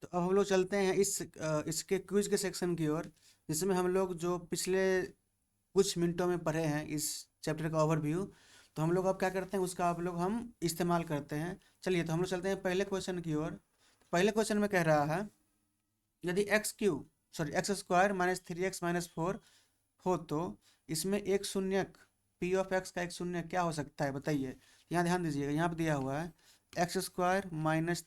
तो अब हम लोग चलते हैं इसके क्विज के सेक्शन की ओर, जिसमें हम लोग जो पिछले कुछ मिनटों में पढ़े हैं इस चैप्टर का ओवरव्यू, तो हम लोग अब क्या करते हैं उसका आप लोग हम इस्तेमाल करते हैं। चलिए तो हम लोग चलते हैं पहले क्वेश्चन की ओर। पहले क्वेश्चन में कह रहा है, यदि एक्स स्क्वायर माइनस 3x-4 हो तो इसमें एक शून्यक पी ऑफ एक्स का एक शून्य क्या हो सकता है, बताइए। यहाँ ध्यान दीजिएगा, यहाँ पे दिया हुआ है x² -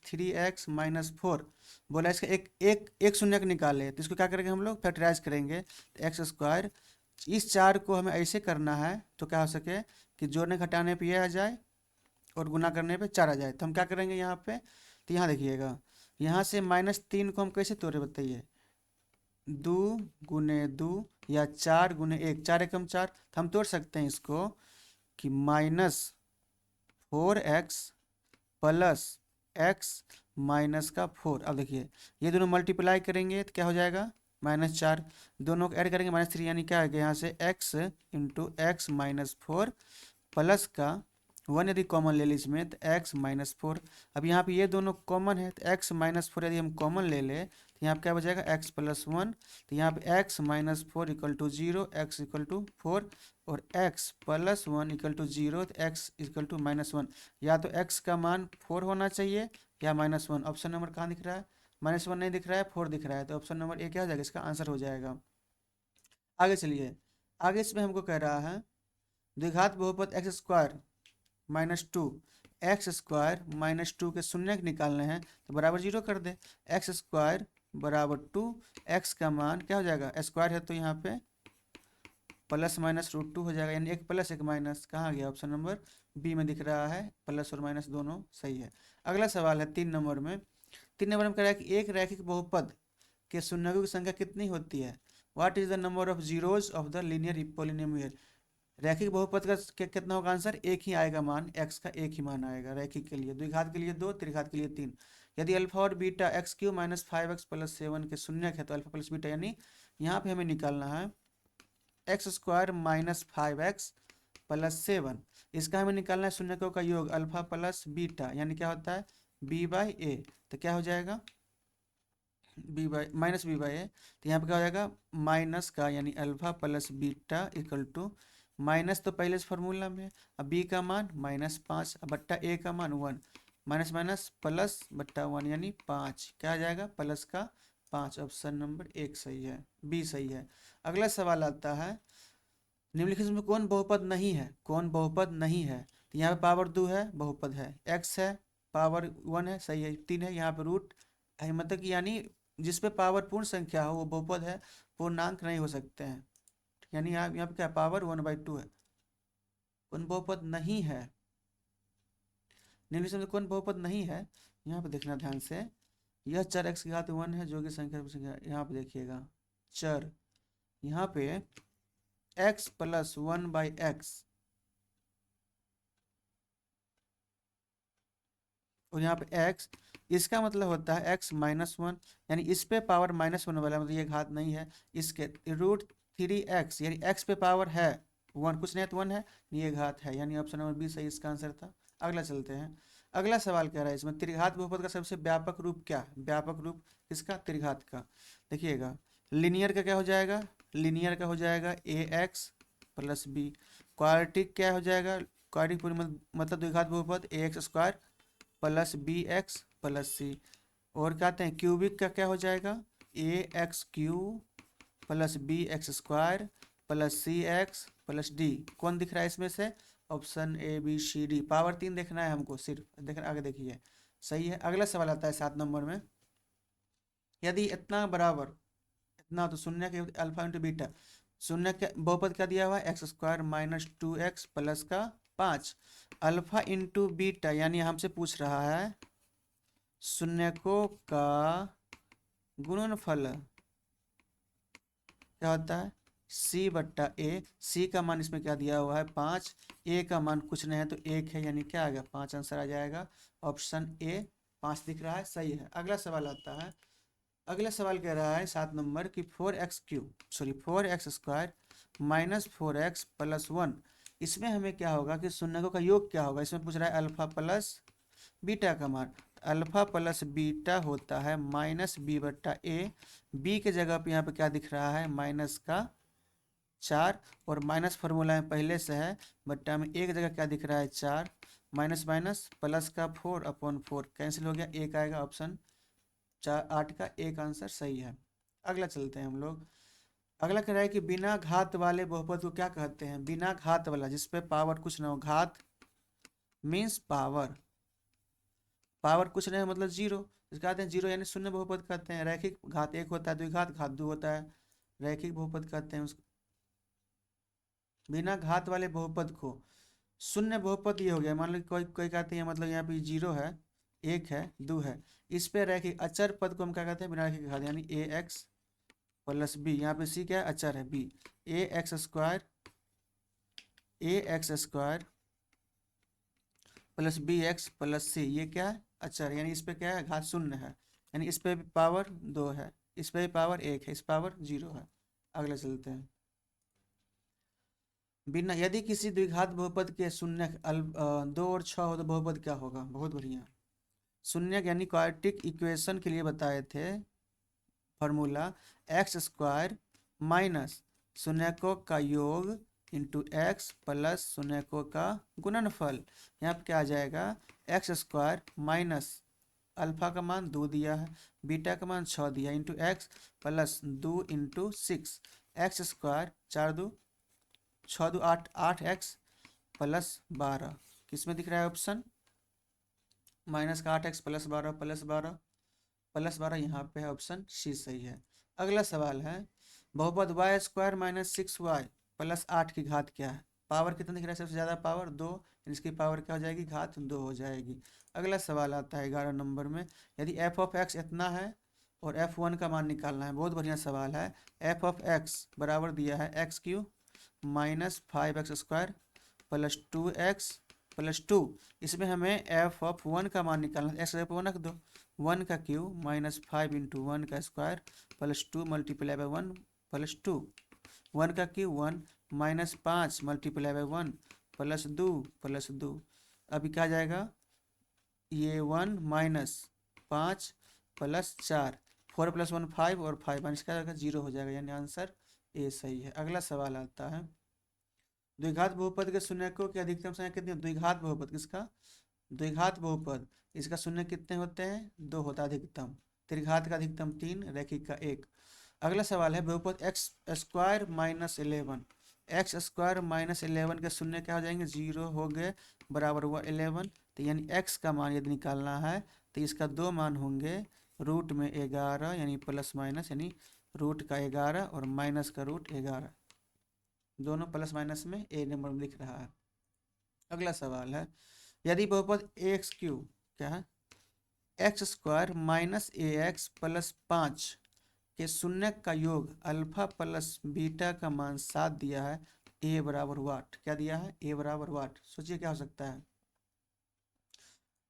3x - 4। बोला इसका एक एक एक शून्यक निकाले, तो इसको क्या करेंगे हम लोग, फैक्टराइज करेंगे। तो x², इस 4 को हमें ऐसे करना है तो क्या हो सके कि जोड़ने घटाने पे ये आ जाए और गुना करने पे 4 आ जाए। तो हम क्या करेंगे यहाँ पे, तो यहाँ देखिएगा, यहाँ से -3 को हम कैसे तोड़े, बताइए। 2 × 2 या 4 × 1, 4 × 4, तो हम तोड़ सकते हैं इसको कि -4x प्लस एक्स माइनस का 4। अब देखिए ये दोनों मल्टीप्लाई करेंगे तो क्या हो जाएगा, -4। दोनों को ऐड करेंगे -3, यानी क्या आएगा यहाँ से x × x - 4 प्लस का 1 यदि कॉमन ले ली इसमें तो x-4। अब यहाँ पे ये दोनों कॉमन है तो x-4 यदि हम कॉमन ले ले तो यहाँ पे क्या बचेगा x+1। तो यहाँ पे x-4 = 0, x = 4, और x+1 = 0, तो x = -1। या तो x का मान 4 होना चाहिए या -1। ऑप्शन नंबर कहाँ दिख रहा है, -1 नहीं दिख रहा है, 4 दिख रहा है, तो ऑप्शन नंबर ए क्या हो जाएगा, इसका आंसर हो जाएगा। आगे चलिए, आगे इसमें हमको कह रहा है द्विघात बहुपद x² - 2, x² - 2 के शून्य निकालने हैं तो बराबर 0 कर दे। x² = 2, x का मान क्या हो जाएगा, स्क्वायर है तो यहाँ पे +-√2 हो जाएगा, यानी एक प्लस एक माइनस कहाँ गया, ऑप्शन नंबर बी में दिख रहा है, प्लस और माइनस दोनों सही है। अगला सवाल है 3 नंबर में। 3 नंबर में कह रहा है कि एक रैखिक बहुपद के शून्यकों की संख्या कितनी होती है। What is the number of zeros of the linear polynomial. रैखिक बहुपद का कितना होगा आंसर, एक ही आएगा मान, x का एक ही मान आएगा रैखिक के लिए। द्विघात के लिए 2, त्रिघात के लिए 3। यदि अल्फा और बीटा x³ - 5x + 7 के शून्यक है तो अल्फा प्लस बीटा, यानी यहाँ पे हमें निकालना है x² - 5x + 7। इसका हमें निकालना है शून्यकों का योग अल्फा प्लस बीटा, यानी क्या होता है b/a। तो क्या हो जाएगा -b/a। तो यहाँ पे क्या हो जाएगा माइनस का, यानी alpha plus beta equal to, minus तो पहले से फॉर्मूला में, अब बी का मान -5 बट्टा ए का मान 1, माइनस माइनस प्लस बट्टा 1 यानी 5, क्या आ जाएगा प्लस का 5। ऑप्शन नंबर 1 सही है, बी सही है। अगला सवाल आता है, निम्नलिखित में कौन बहुपद नहीं है, कौन बहुपद नहीं है। तो यहाँ पे पावर 2 है, बहुपद है। x है, पावर 1 है, सही है। 3 है, यहाँ पे रूट है, मतलब कि यानी जिस पे पावर पूर्ण संख्या हो वो बहुपद है, पूर्णांक नहीं हो सकते हैं। यानी यहाँ पे क्या पावर 1/2 है, कौन बहुपद नहीं है। निम्नलिखित में कौन बहुपद नहीं है, यहाँ पे देखना ध्यान से। यह चर x⁻1 है जो कि संख्या, यहाँ पे देखिएगा चर, यहाँ पे x + 1/x और यहाँ पे x, इसका मतलब होता है x-1, यानी इस पे पावर -1 वाला, मतलब ये घात नहीं है। इसके √3x, यानी x पे पावर है 1, कुछ नहीं तो 1 है, ये घात है, यानी ऑप्शन नंबर बी सही इसका आंसर था। अगला चलते हैं। अगला सवाल कह रहा है इसमें त्रिघात बहुपद का सबसे व्यापक रूप क्या है, व्यापक रूप किसका, त्रिघात का। देखिएगा लीनियर का क्या हो जाएगा, लीनियर का हो जाएगा ax + b। क्वाड्रेटिक क्या हो जाएगा, क्वाड्रेटिक पूरी मतलब द्विघात बहुपद ax² + bx + c। और कहते हैं क्यूबिक का क्या हो जाएगा, ax³ + bx² + cx + d। कौन दिख रहा है इसमें से, option A B C D, power 3 देखना है हमको सिर्फ, देखना आगे देखिए सही है। अगला सवाल आता है 7 नंबर में, यदि इतना बराबर इतना तो शून्य के अल्फा × बीटा, शून्य के बहुपद क्या दिया हुआ है, x² - 2x प्लस का 5 अल्फा × बीटा, यानी हमसे पूछ रहा है शून्यकों का गुणनफल क्या होता है, c/a। c का मान इसमें क्या दिया हुआ है 5, a का मान कुछ नहीं है तो 1 है, यानी क्या आ गया 5 आंसर आ जाएगा। ऑप्शन ए 5 दिख रहा है, सही है। अगला सवाल आता है, अगला सवाल कह रहा है 7 नंबर की 4x² - 4x + 1, इसमें हमें क्या होगा कि शून्यकों का योग क्या होगा। इसमें पूछ रहा है अल्फा प्लस बीटा का मान। अल्फा प्लस बीटा होता है माइनस बी बट्टा ए। बी के जगह पे यहाँ पे क्या दिख रहा है, माइनस का 4, और माइनस फार्मूला में पहले से है, बट्टा में एक जगह क्या दिख रहा है 4, माइनस माइनस प्लस का 4/4 कैंसिल हो गया, एक आएगा ऑप्शन 8 का एक आंसर सही है। अगला चलते हैं हम लोग। अगला कह रहा है कि बिना घात वाले बहुपद को क्या कहते हैं, बिना घात वाला जिसपे पावर कुछ ना हो, घात मीन्स पावर, पावर कुछ नहीं मतलब जीरो, इसका कहते हैं जीरो यानी शून्य बहुपद कहते हैं। रैखिक घात एक होता है, द्विघात घात दो होता है, रैखिक बहुपद कहते हैं उसको। बिना घात वाले बहुपद को शून्य बहुपद ये हो गया, मान लो कोई कोई कहते हैं मतलब यहाँ पे जीरो है, एक है, दो है, इस पे रैखिक अचर पद को हम क्या कहते हैं, बिना रैखिक घात यानी ए एक्स प्लस बी, यहाँ पे सी क्या है अचर है, b a x square plus b x plus c, ये क्या है अचर, यानी इस पे क्या है घात शून्य है, यानी इस पे भी पावर 2 है, इस पे भी पावर 1 है, इस पावर 0 है। अगले चलते हैं। बिना यदि किसी द्विघात बहुपद के शून्य 2 और 6 हो तो बहुपद क्या होगा, बहुत बढ़िया। शून्य यानी क्वाड्रेटिक इक्वेशन के लिए बताए थे फॉर्मूला, एक्स स्क्वायर माइनस शून्यकों का योग इंटू एक्स प्लस शून्यकों का गुणनफल। यहाँ पे क्या आ जाएगा, एक्स स्क्वायर माइनस अल्फा का मान 2 दिया है, बीटा का मान 6 दिया, into x plus 2 into 6, x square 4 2 6 2 8, 8x plus 12, किस में दिख रहा है ऑप्शन, माइनस का 8x प्लस 12 प्लस 12 यहाँ पे है, ऑप्शन सी सही है। अगला सवाल है, बहुपद Y square minus 6y plus 8 की घात क्या है, पावर कितना दिख रहा है, सबसे ज़्यादा पावर 2, इसकी पावर क्या हो जाएगी, घात 2 हो जाएगी। अगला सवाल आता है 11 नंबर में, यदि एफ ऑफ एक्स इतना है और F1 का मान निकालना है, बहुत बढ़िया सवाल है। एफ ऑफ एक्स बराबर दिया है x³ minus 5x² plus 2x plus 2, इसमें हमें एफ ऑफ 1 का मान निकालना है, एक्स पर 1 रख दो, 1 का क्यूब माइनस 5 इंटू 1 का square plus 2 multiply by 1 plus 2, 1 का cube 1 minus 5 multiply by 1 plus 2, अभी क्या जाएगा, ये 1 माइनस 5 प्लस 4, 4 प्लस 1 5 और 5 माइनस क्या जाएगा 0 हो जाएगा, यानी आंसर ए सही है। अगला सवाल आता है, द्विघात बहुपद के शून्यकों की अधिकतम संख्या कितनी है, द्विघात बहुपद किसका, द्विघात बहुपद इसका शून्य कितने होते हैं, 2 होता है अधिकतम, त्रिघात का अधिकतम 3, रैखिक का 1। अगला सवाल है, बहुपद x square minus 11, x square minus 11 के शून्य क्या हो जाएंगे, 0 हो गए, बराबर हुआ 11, तो यानी एक्स का मान यदि निकालना है तो इसका 2 मान होंगे, रूट में 11 यानी प्लस माइनस, यानी रूट का 11 और माइनस का रूट 11, दोनों प्लस माइनस में ए नंबर में लिख रहा है। अगला सवाल है, यदि बहुपद AX³ क्या है, x square minus AX plus 5 के शून्य का योग अल्फा प्लस बीटा का मान 7 दिया है, ए बराबर वाट, क्या दिया है, ए बराबर वाट, सोचिए क्या हो सकता है।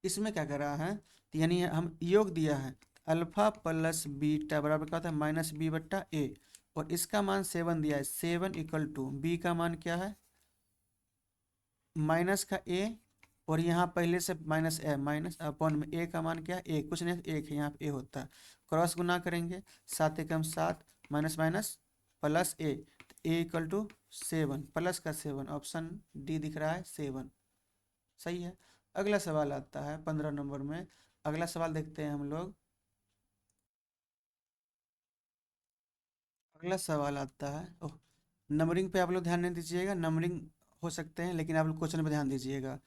इसमें क्या कर रहा है, तो यानी हम योग दिया है, अल्फा प्लस बीटा बराबर क्या होता है, माइनस बी बट्टा ए, और इसका मान 7 दिया है, 7 इक्वल टू बी का मान क्या है, माइनस का ए, और यहाँ पहले से माइनस ए, माइनस अपॉन में ए का मान क्या है, ए कुछ नहीं, एक है, यहाँ पे ए होता है, क्रॉस गुना करेंगे, 7 एकम 7 minus minus plus A, A equal to 7 plus का 7, ऑप्शन डी दिख रहा है 7 सही है। अगला सवाल आता है 15 नंबर में, अगला सवाल देखते हैं हम लोग। अगला सवाल आता है, ओह, नंबरिंग पे आप लोग ध्यान नहीं दीजिएगा, नंबरिंग हो सकते हैं लेकिन आप लोग क्वेश्चन पे ध्यान दीजिएगा,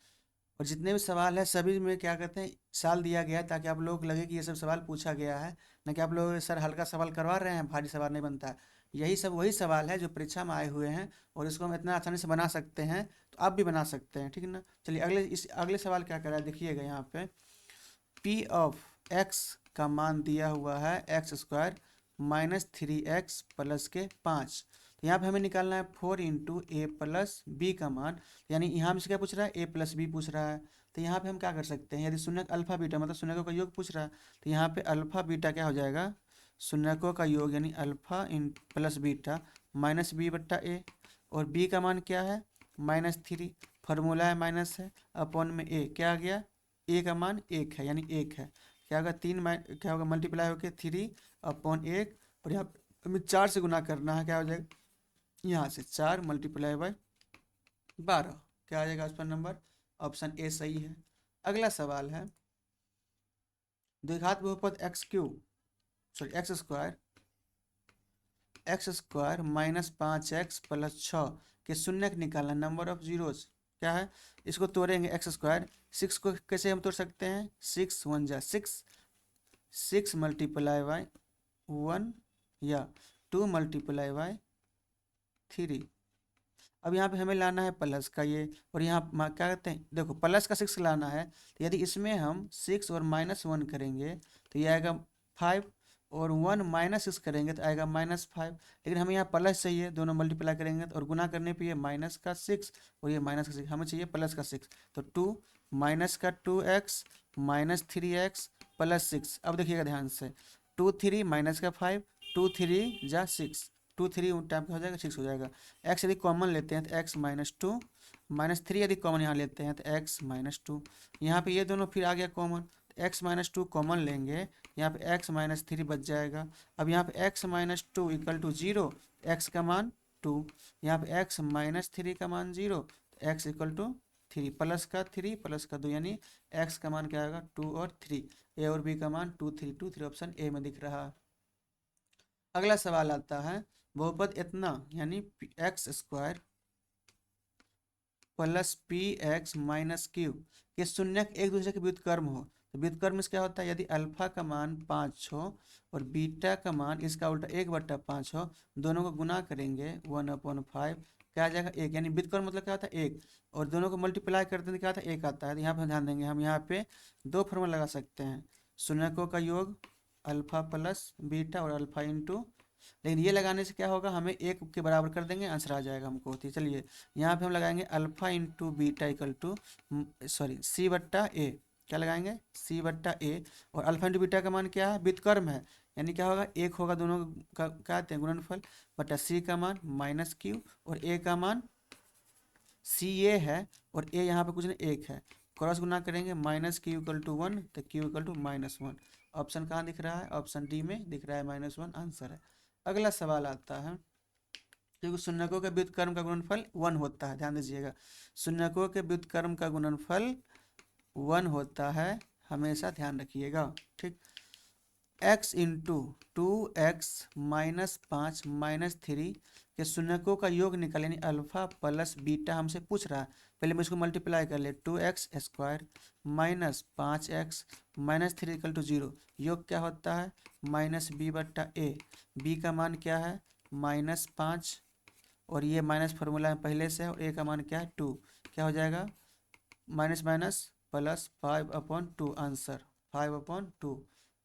और जितने भी सवाल है सभी में क्या कहते हैं साल दिया गया है, ताकि आप लोग को लगे कि ये सब सवाल पूछा गया है, न कि आप लोग सर हल्का सवाल करवा रहे हैं, भारी सवाल नहीं बनता है। यही सब वही सवाल है जो परीक्षा में आए हुए हैं, और इसको हम इतना आसानी से बना सकते हैं, तो आप भी बना सकते हैं, ठीक है ना। चलिए अगले सवाल क्या कर रहा है, देखिएगा यहाँ पे, पी ऑफ एक्स का मान दिया हुआ है x square minus 3x plus के 5, तो यहाँ पे हमें निकालना है 4 इंटू ए प्लस बी का मान, यानी यहाँ हमसे क्या पूछ रहा है, ए प्लस बी पूछ रहा है, तो यहाँ पे हम क्या कर सकते हैं, यदि शून्य अल्फा बीटा मतलब शून्यकों का योग पूछ रहा है, तो यहाँ पे अल्फा बीटा क्या हो जाएगा, शून्यकों का योग यानी alpha in plus beta minus b बट्टा ए, और बी का मान क्या है, -3, फार्मूला है माइनस है, अपॉन में ए क्या आ गया ए का मान 1 है, यानी 1 है। क्या होगा, क्या होगा, मल्टीप्लाई होकर 3/1, और यहाँ पे हमें 4 से गुना करना है। क्या हो जाएगा, यहाँ से 4 × 12। क्या आ जाएगा उसका नंबर, ऑप्शन ए सही है। अगला सवाल है, द्विघात बहुपद एक्स स्क्वायर -5x + 6 के शून्यक निकालना, नंबर ऑफ जीरोस क्या है। इसको तोड़ेंगे, एक्स स्क्वायर 6 को कैसे हम तोड़ सकते हैं, 6 1 जा 6, 6 × 1 या 2 × 3। अब यहाँ पे हमें लाना है प्लस का ये, और यहाँ क्या कहते हैं, देखो प्लस का 6 लाना है, तो यदि इसमें हम 6 और -1 करेंगे तो ये आएगा 5, और 1 -6 करेंगे तो आएगा -5। लेकिन हमें यहाँ प्लस चाहिए, दोनों मल्टीप्लाई करेंगे तो, और गुना करने पे ये -6 और ये -6, हमें चाहिए +6, तो 2 -2x -3x +6। अब देखिएगा ध्यान से, 2 3 -5, 2 3 जा 6, 2 3 टाइम हो जाएगा 6 हो जाएगा। x यदि कॉमन लेते हैं तो x -2, -3 यदि कॉमन यहाँ लेते हैं तो x -2। यहाँ पे ये दोनों फिर आ गया कॉमन, x -2 कॉमन लेंगे, यहाँ पे x -3 बच जाएगा। अब यहाँ पे x -2 = 0, x का मान 2, यहाँ पे x -3 का मान 0, तो x = 3, प्लस का 3 प्लस का 2, यानी x का मान क्या आएगा, 2 और 3। a और b का मान 2 3 2 3, ऑप्शन ए में दिख रहा है। अगला सवाल आता है, बहुपद इतना यानी x² + px - के शून्यक एक दूसरे के व्युत्क्रम हो, तो व्युत्क्रम में क्या होता है, यदि अल्फा का मान 5 हो और बीटा का मान इसका उल्टा 1/5 हो, दोनों को गुना करेंगे 1/5, क्या आ जाएगा 1, यानी व्युत्क्रम मतलब क्या होता है 1, और दोनों को मल्टीप्लाई करते हैं तो क्या आता है 1 आता है। तो यहाँ पर ध्यान देंगे, हम यहाँ पे 2 फॉर्मूला लगा सकते हैं, शून्यकों का योग अल्फा प्लस बीटा और अल्फा इंटू, लेकिन ये लगाने से क्या होगा, हमें 1 के बराबर कर देंगे, आंसर आ जाएगा हमको। तो चलिए यहाँ पे हम लगाएंगे अल्फा इंटू बीटा C/A, क्या लगाएंगे C/A, और अल्फा इंटू बीटा का मान क्या है, व्युत्क्रम है, यानी क्या होगा 1 होगा, दोनों का क्या आते हैं गुणनफल, बटा C का मान -Q और A का मान CA है, और A यहाँ पे कुछ नहीं 1 है, क्रॉस गुना करेंगे -Q = 1 तो Q = -1। ऑप्शन कहाँ दिख रहा है, ऑप्शन डी में दिख रहा है, -1 आंसर है। अगला सवाल आता है, क्योंकि शून्यकों के व्युत्क्रम का गुणनफल 1 होता है, ध्यान दीजिएगा, शून्यकों के व्युत्क्रम का गुणनफल 1 होता है, हमेशा ध्यान रखिएगा, ठीक। x × 2x - 5 - 3 के शून्यकों का योग निकालें, यानी अल्फा प्लस बीटा हमसे पूछ रहा है, पहले मैं इसको मल्टीप्लाई कर ले, 2x² - 5x - 3 = 0, योग क्या होता है -b/a, b का मान क्या है -5, और ये माइनस फार्मूला है पहले से है, और a का मान क्या है 2, क्या हो जाएगा माइनस प्लस 5/2, आंसर 5/2,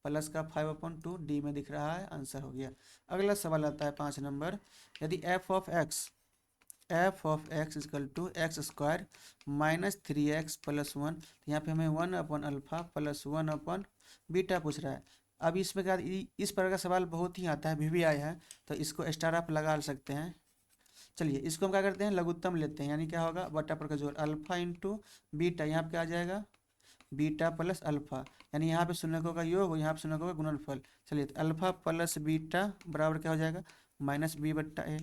प्लस का 5/2 डी में दिख रहा है, आंसर हो गया। अगला सवाल आता है 5 नंबर, यदि f of x = x² - 3x + 1, तो यहाँ पे हमें 1/α + 1/बीटा पूछ रहा है। अब इसमें क्या, इस प्रकार का सवाल बहुत ही आता है, भी आया है, तो इसको स्टार आप लगा सकते हैं। चलिए इसको हम क्या करते हैं, लघुत्तम लेते हैं, यानी क्या होगा बटा पर का जोड़, अल्फा इंटू बीटा, यहाँ पे क्या आ जाएगा बीटा प्लस अल्फा, यानी यहाँ पे शून्यकों का योग, यहाँ पे शून्यकों का गुणनफल। चलिए तो अल्फा प्लस बीटा बराबर क्या हो जाएगा -b/a,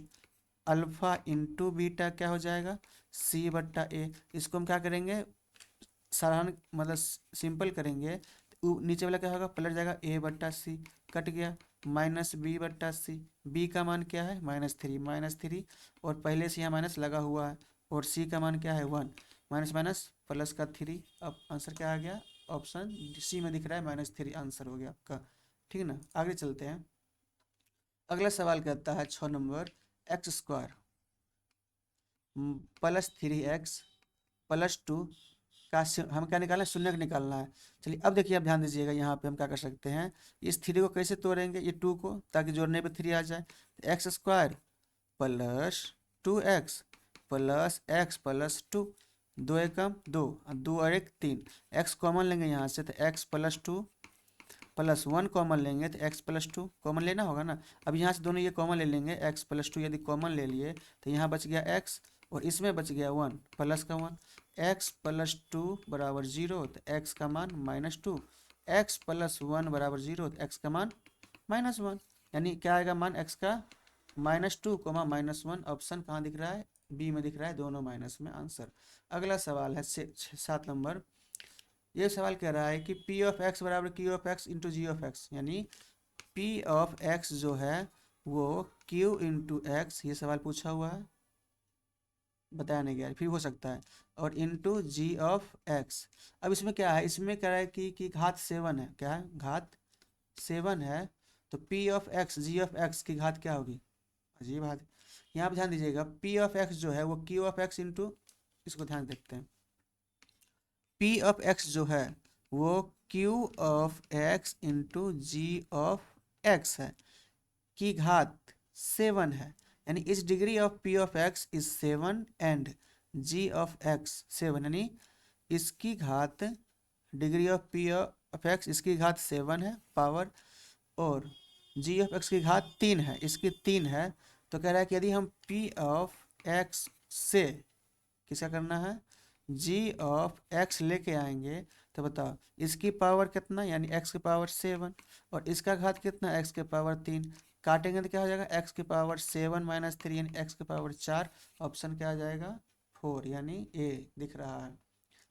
अल्फा इंटू बीटा क्या हो जाएगा C/A। इसको हम क्या करेंगे, साधारण मतलब सिंपल करेंगे, तो नीचे वाला क्या होगा पलट जाएगा a/c, कट गया -b/c, b का मान क्या है -3, और पहले से यहाँ माइनस लगा हुआ है, और c का मान क्या है 1, माइनस प्लस का 3। अब आंसर क्या आ गया, ऑप्शन सी में दिख रहा है -3, आंसर हो गया आपका, ठीक है ना। आगे चलते हैं, अगला सवाल कहता है 6 नंबर, x² + 3x + 2 का हम क्या निकालना है, शून्यक निकालना है। चलिए अब देखिए, अब ध्यान दीजिएगा, यहाँ पे हम क्या कर सकते हैं, इस 3 को कैसे तोड़ेंगे, ये 2 को, ताकि जोड़ने पे 3 आ जाए, x² + 2x + x + 2, 2 एकम 2, 2 और 1 3, x कॉमन लेंगे यहाँ से तो x + 2 + 1 कॉमन लेंगे तो x + 2 कॉमन लेना होगा ना। अब यहाँ से दोनों ये कॉमन ले लेंगे, x + 2 यदि कॉमन ले लिए तो यहाँ बच गया x, और इसमें बच गया 1 प्लस का 1, एक्स प्लस टू बराबर जीरो तो एक्स का मान -2, एक्स प्लस वन बराबर जीरो तो एक्स का मान -1, यानी क्या आएगा मान एक्स का -2, -1। ऑप्शन कहाँ दिख रहा है, बी में दिख रहा है, दोनों माइनस में आंसर। अगला सवाल है 7 नंबर। ये सवाल कह रहा है कि पी ऑफ एक्स बराबर q of x into g of x, यानी पी ऑफ एक्स जो है वो क्यू इंटू एक्स, ये सवाल पूछा हुआ है, बताया नहीं गया, फिर हो सकता है, और इंटू जी ऑफ एक्स। अब इसमें क्या है, इसमें कह रहा है कि घात 7 है, क्या है, घात 7 है, तो p of x g of x की घात क्या होगी, अजीब बात। यहाँ पे ध्यान दीजिएगा, पी ऑफ एक्स जो है वो क्यू ऑफ एक्स इंटू, इसको ध्यान देखते हैं, पी ऑफ एक्स जो है वो q of x into g of x है, की घात 7 है, यानी इस degree of p of x is 7 and g of x 7, यानी इसकी घात, degree of p of x इसकी घात 7 है पावर, और जी ऑफ एक्स की घात 3 है, इसकी 3 है। तो कह रहा है कि यदि हम पी ऑफ एक्स से किसका करना है, जी ऑफ एक्स लेके आएंगे, तो बताओ इसकी पावर कितना, यानी एक्स की पावर 7, और इसका घात कितना, एक्स के पावर 3, काटेंगे तो क्या हो जाएगा, एक्स की पावर 7 माइनस 3, यानी एक्स की पावर 4। ऑप्शन क्या आ जाएगा, 4, यानी ए दिख रहा है।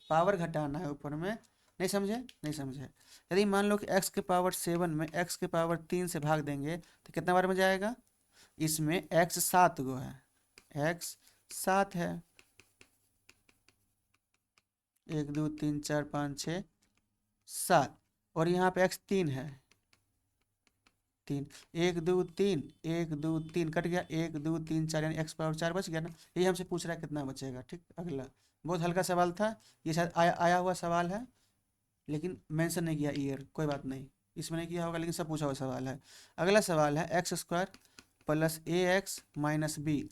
पावर घटाना है ऊपर में, नहीं समझे, नहीं समझे। यदि मान लो कि एक्स के पावर 7 में एक्स के पावर 3 से भाग देंगे तो कितना बार में जाएगा, इसमें एक्स 7 गो है, एक्स 7 है, 1 2 3 4 5 6 7, और यहाँ पे एक्स 3 है, 3, 1 2 3, 1 2 3 कट गया, 1 2 3 4, यानी एक्स पावर 4 बच गया ना। यही हमसे पूछ रहा है कितना बचेगा। ठीक, अगला बहुत हल्का सवाल था, ये शायद आया हुआ सवाल है, लेकिन मेंशन नहीं किया ईयर, कोई बात नहीं, इसमें नहीं किया होगा, लेकिन सब पूछा हुआ सवाल है। अगला सवाल है एक्स स्क्वायर प्लस ए एक्स माइनस बी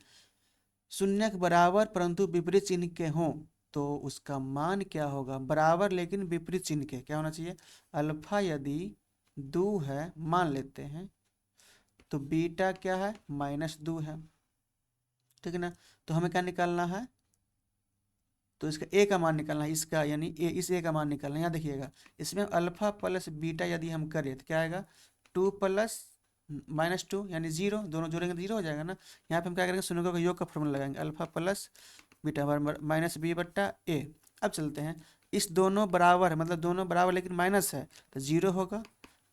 शून्य के बराबर परंतु विपरीत चिन्ह के हों तो उसका मान क्या होगा, बराबर लेकिन विपरीत चिन्ह के, क्या होना चाहिए, अल्फा यदि 2 है मान लेते हैं, तो बीटा क्या है, -2 है, ठीक है ना। तो हमें क्या निकालना है, तो इसका ए का मान निकालना है, इसका यानी ए, इस ए का मान निकालना है। यहाँ देखिएगा, इसमें अल्फा प्लस बीटा यदि हम करें तो क्या आएगा, 2 प्लस -2 यानी 0, दोनों जोड़ेंगे तो 0 हो जाएगा ना। यहाँ पे हम क्या करेंगे, शून्य का योग का फॉर्मूला लगाएंगे, अल्फा प्लस बीटा बराबर माइनस बी बट्टा ए। अब चलते हैं, इस दोनों बराबर है, मतलब दोनों बराबर लेकिन माइनस है तो 0 होगा,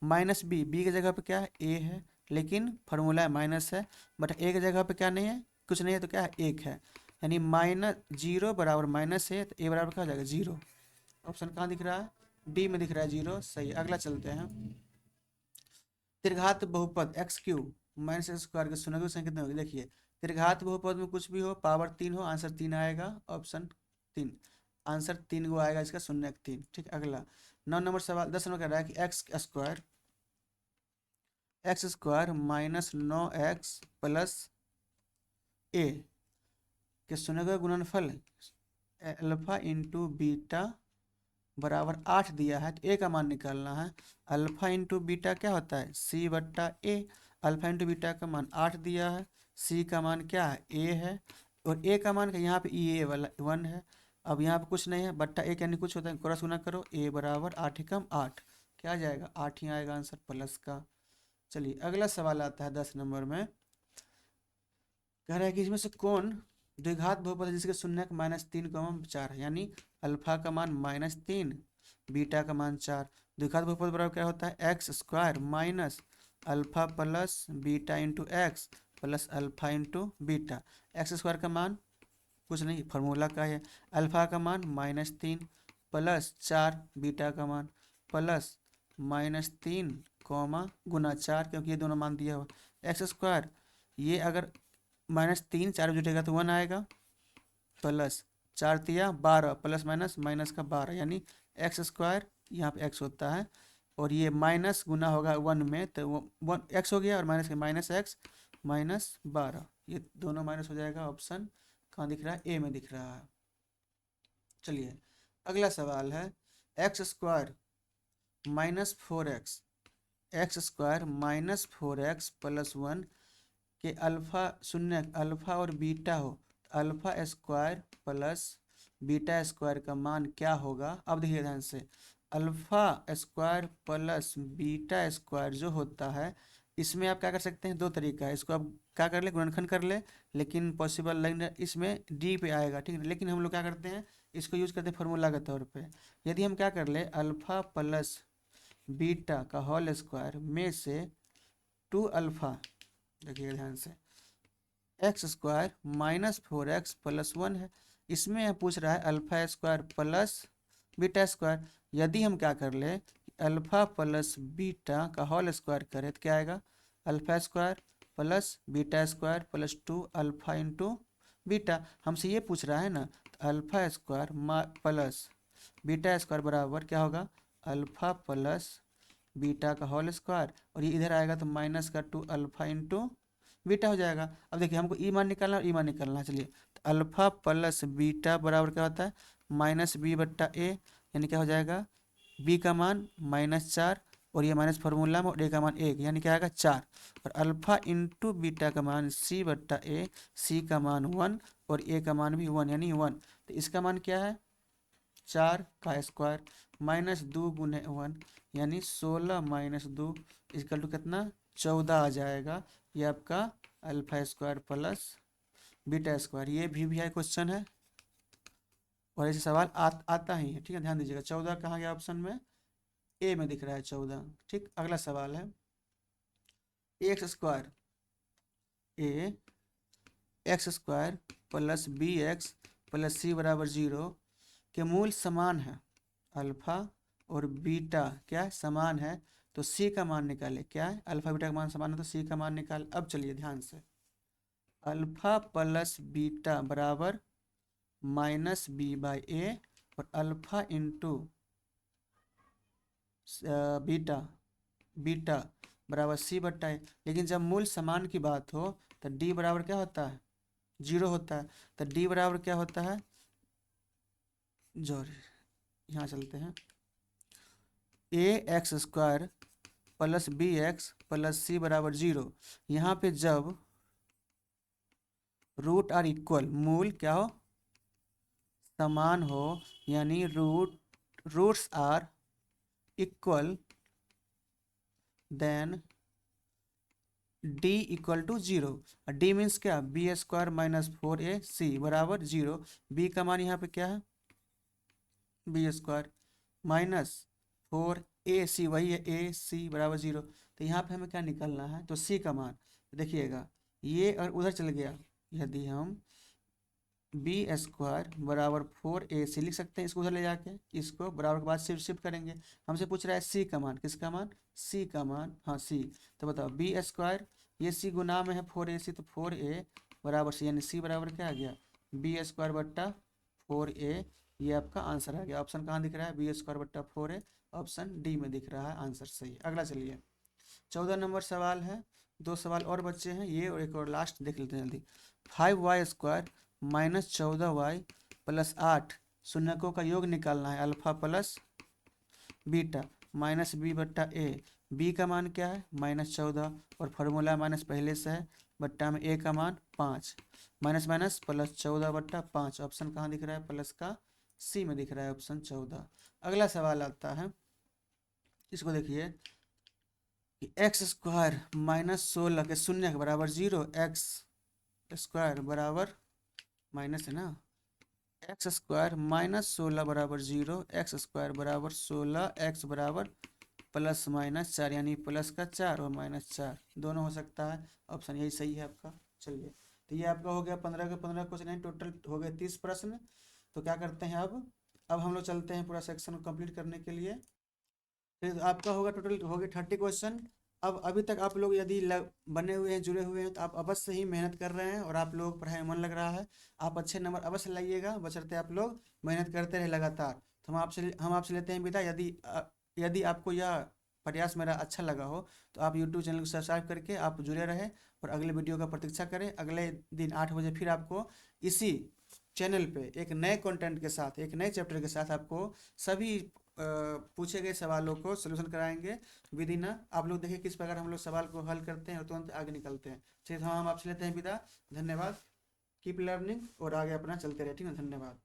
माइनस बी, बी की जगह पे क्या है, ए है, लेकिन फार्मूला है माइनस है, बट ए की जगह पे क्या नहीं है, कुछ नहीं है, तो क्या है, 1 है, यानी -0 बराबर माइनस है, तो ए बराबर क्या हो जाएगा, 0। ऑप्शन कहाँ दिख रहा है, डी में दिख रहा है 0, सही। अगला चलते हैं, त्रिघात बहुपद x cube minus x square के शून्य की संख्या कितनी होगी, देखिए त्रिघात बहुपद में कुछ भी हो, पावर 3 हो, आंसर 3 आएगा, ऑप्शन 3, आंसर 3 को आएगा इसका, 0 3। ठीक, अगला 9 नंबर सवाल, 10 नंबर कह रहा है कि एक्स स्क्वायर -9x प्लस ए के शून्य का गुणनफल अल्फा इंटू बीटा बराबर 8 दिया है, तो ए का मान निकालना है। अल्फा इंटू बीटा क्या होता है, सी बट्टा ए, अल्फा इंटू बीटा का मान 8 दिया है, सी का मान क्या है, ए है, और ए का मान यहाँ पे ई ए वाला 1 है। अब यहाँ पे कुछ नहीं है, बट्टा एक यानी कुछ होता है, क्रॉस गुना करो, ए बराबर 8 एकम 8, क्या आ जाएगा, 8 ही आएगा आंसर प्लस का। चलिए अगला सवाल आता है 10 नंबर में, कह रहा है कि इसमें से कौन द्विघात बहुपद है जिसके शून्य का -3, 4 है, यानी अल्फा का मान -3, बीटा का मान 4। द्विघात बहुपद बराबर क्या होता है, x square minus alpha plus beta into x plus alpha into beta. X square का मान कुछ नहीं, फार्मूला का है, अल्फा का मान -3 प्लस 4, बीटा का मान प्लस -3 गुना 4, क्योंकि ये दोनों मान दिया हुआ, एक्स स्क्वायर, ये अगर -3 4 जुटेगा तो 1 आएगा, प्लस 4 तिया 12 प्लस माइनस माइनस का 12, यानी एक्स स्क्वायर, यहाँ पे एक्स होता है, और ये माइनस गुना होगा 1 में, तो वो 1 एक्स हो गया, और माइनस के -x -12, ये दोनों माइनस हो जाएगा। ऑप्शन कहाँ दिख रहा है, ए में दिख रहा है। चलिए अगला सवाल है x square -4x, x square -4x plus 1 के अल्फा शून्य, अल्फा और बीटा हो, alpha square plus beta square का मान क्या होगा। अब देखिए ध्यान से, alpha square plus beta square जो होता है, इसमें आप क्या कर सकते हैं, दो तरीका है, इसको आप क्या कर ले, गुणनखंड कर ले, लेकिन पॉसिबल नहीं इसमें डी पे आएगा, ठीक है। लेकिन हम लोग क्या करते हैं, इसको यूज करते हैं फॉर्मूला के तौर पे। यदि हम क्या कर ले, अल्फा प्लस बीटा का होल स्क्वायर में से 2 अल्फा, देखिए ध्यान से, x square minus 4x plus 1 है। इसमें यह पूछ रहा है alpha square plus beta square. यदि हम क्या कर ले, अल्फा प्लस बीटा का होल स्क्वायर करें तो क्या आएगा, alpha square plus beta square plus 2 alpha into beta. हमसे ये पूछ रहा है ना, तो alpha square plus beta square बराबर क्या होगा, अल्फा प्लस बीटा का होल स्क्वायर, और ये इधर आएगा तो माइनस का 2 अल्फा इंटू बीटा हो जाएगा। अब देखिए हमको ई मान निकालना और ई मान निकालना है। चलिए, तो अल्फा प्लस बीटा बराबर क्या होता है, माइनस बी बट्टा ए, यानी क्या हो जाएगा, बी का मान -4, और ये माइनस फार्मूला में, और ए का मान 1, यानी क्या आएगा 4, और अल्फा इंटू बीटा का मान सी बट्टा ए, सी का मान 1 और ए का मान भी 1 यानी 1। तो इसका मान क्या है, 4 का स्क्वायर माइनस 2 × 1 यानी 16 माइनस 2 इक्वल टू कितना, 14 आ जाएगा। ये आपका alpha square plus beta square, ये भी है क्वेश्चन है, और ऐसे सवाल आता ही है, ठीक है। ध्यान दीजिएगा, 14 कहाँ गया ऑप्शन में, ए में दिख रहा है 14, ठीक। अगला सवाल है, x square a x square plus b x plus c बराबर 0 के मूल समान है, अल्फा और बीटा क्या है, समान है, तो सी का मान निकाले, क्या है, अल्फा बीटा का मान समान है तो सी का मान निकाल। अब चलिए ध्यान से, अल्फा प्लस बीटा बराबर माइनस बी बाई ए, और अल्फा इंटू बीटा बीटा बराबर सी बट्टा ए। लेकिन जब मूल समान की बात हो तो डी बराबर क्या होता है, 0 होता है। तो डी बराबर क्या होता है, जो यहाँ चलते हैं, a x square plus b x plus c बराबर 0। यहाँ पे जब रूट आर इक्वल, मूल क्या हो, समान हो, यानी roots are equal, then D equal to 0। D means क्या, बी स्क्वायर माइनस 4ac बराबर 0। बी का मान यहाँ पे क्या है, बी स्क्वायर माइनस 4ac, वही है ए सी बराबर 0। तो यहाँ पे हमें क्या निकालना है, तो सी का मान देखिएगा, ये और उधर चल गया। यदि हम बी स्क्वायर बराबर 4ac लिख सकते हैं, इसको उधर ले जाके, इसको बराबर के बाद शिफ्ट करेंगे। हमसे पूछ रहा है सी का मान, किसका मान, सी का मान, हाँ सी। तो बताओ बी स्क्वायर, ये सी गुना में है 4ac, तो 4a बराबर सी, यानी सी बराबर क्या आ गया, बी स्क्वायर बट्टा 4a। ये आपका आंसर आ गया। ऑप्शन कहाँ दिख रहा है, बी स्क्वायर बट्टा 4a, ऑप्शन डी में दिख रहा है, आंसर सही। अगला चलिए, 14 नंबर सवाल है, दो सवाल और बच्चे हैं, ये और एक और लास्ट देख लेते हैं जल्दी। 5y square minus 14y plus 8 शून्यकों का योग निकालना है, alpha plus beta minus b बट्टा ए। बी का मान क्या है, -14, और फार्मूला माइनस पहले से है, बट्टा में ए का मान 5, माइनस माइनस प्लस 14 बट्टा 5। ऑप्शन कहाँ दिख रहा है, प्लस का सी में दिख रहा है, ऑप्शन 14। अगला सवाल आता है, इसको देखिए कि एक्स स्क्वायर माइनस 16 के शून्य के बराबर 0, एक्स स्क्वायर बराबर माइनस है ना, एक्स स्क्वायर माइनस 16 बराबर 0, एक्स स्क्वायर बराबर 16, एक्स बराबर प्लस माइनस 4, यानी प्लस का 4 और -4 दोनों हो सकता है, ऑप्शन यही सही है आपका। चलिए, तो ये आपका हो गया 15 के 15 क्वेश्चन है, टोटल हो गए 30 प्रश्न। तो क्या करते हैं, अब हम लोग चलते हैं पूरा सेक्शन को कंप्लीट करने के लिए। फिर आपका होगा, टोटल हो गए 30 क्वेश्चन। अब अभी तक आप लोग यदि बने हुए हैं, जुड़े हुए हैं, तो आप अवश्य ही मेहनत कर रहे हैं और आप लोग पढ़ाई में मन लग रहा है। आप अच्छे नंबर अवश्य लाइएगा, बशर्ते आप लोग मेहनत करते रहे लगातार। तो हम आपसे लेते हैं विदा। यदि आपको यह प्रयास मेरा अच्छा लगा हो तो आप यूट्यूब चैनल को सब्सक्राइब करके आप जुड़े रहें और अगले वीडियो का प्रतीक्षा करें। अगले दिन 8 बजे फिर आपको इसी चैनल पे एक नए कंटेंट के साथ, एक नए चैप्टर के साथ आपको सभी पूछे गए सवालों को सलूशन कराएंगे विद इन। आप लोग देखिए किस प्रकार हम लोग सवाल को हल करते हैं और तुरंत आगे निकलते हैं। चलिए, हम आपसे लेते हैं विदा। धन्यवाद, कीप लर्निंग और आगे अपना चलते रहे, ठीक है, धन्यवाद।